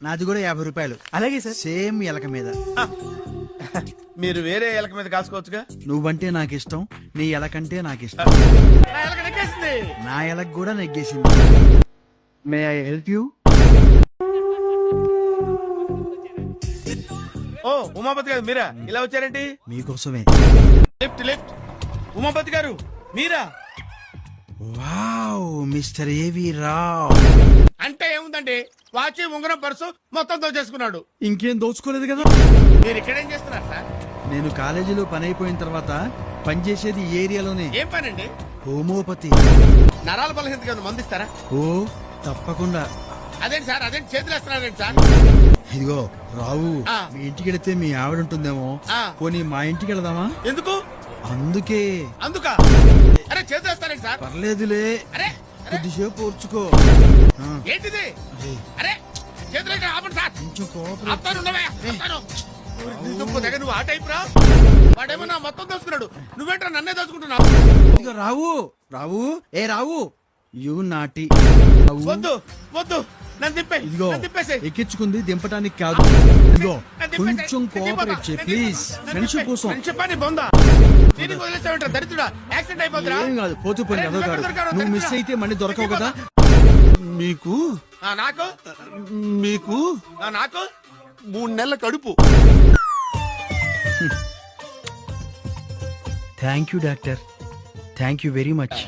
నాది కూడా 50 రూపాయలు. అలాగే సార్. సేమ్ ఎలక మీద. మీరు వేరే ఎలక మీద కాసుకోవచ్చుగా. నువ్వంటే నాకు ఇష్టం, నీ ఎలకంటే నాకు ఇష్టం. నా ఎలక నెక్కేసింది. నా ఎలక కూడా నెగ్గేసింది. May I help you? ఓ ఉమాపతి గారు మీరా, ఇలా వచ్చారేంటి? మీకోసమే. Lift lift. ఉమాపతి గారు మీరా? వావ్, మిస్టర్ ఏవి రావ్. అంటే ఏముందండి, వాచి ఉంగరం పర్సు మొత్తం దోచేసుకున్నాడు. ఇంకేం దోచుకోలేదు కదా. మీరు ఇక్కడేం చేస్తున్నారు సార్? నేను కాలేజీలో పని అయిపోయిన తర్వాత పనిచేసేది ఈ ఏరియాలోనే. ఏం పనండి? హోమోపతి. నరాల బలహీనత కింద మందిస్తారా? ఓ తప్పకుండా. అదేంటి సార్, అదేంటి చేతులు వేస్తున్నారేంటి సార్? ఇదిగో రావు, ఆ. మీ ఇంటికి వెళితే మీ ఆవిడ ఉంటుందేమో. ఆ. పోనీ మా ఇంటికి వెళదామా? ఎందుకు? అందుకే. అందుక? అరే చేతులు వేస్తారేంటి సార్? పర్లేదులే, అరే కొద్దిసేపు ఓర్చుకో. ఆ, ఏంటిది? అరే, అరే చేతులు అయితే ఆపండి సార్. కొంచెం కోఆపరేట్. ఆపుతాను, ఉండవే, ఆపుతాను. దగ్గర నువ్వు ఆ టైప్ రా. వాడేమో నా మొత్తం దోసుకున్నాడు, నువ్వేంట్రా నన్నే దోసుకుంటున్నావు? ఇదిగో రావు, రావు, ఏ రావు, యు నాటి. వద్దు వద్దు, నన్ను తిప్పే, ఇదిగో నన్ను తిప్పేసేయ్. ఎక్కించుకుంది దింపటానికి కాదు. ఇదిగో కొంచెం కోఆపరేట్ చేయి ప్లీజ్, ఫ్రెండ్షిప్ కోసం. ఫ్రెండ్షిప్ అని బొందా దీనికి వదిలేస్తావేంట్రా దరిద్రుడా? యాక్సిడెంట్ అయిపోతురా? ఏం కాదు, పోతూ పోయి అదో కాదు. నువ్వు మిస్ అయితే మళ్ళీ దొరకవు కదా. మీకు నాకు మీకు నాకు 3 నెలల కడుపు. Thank you doctor, thank you very much.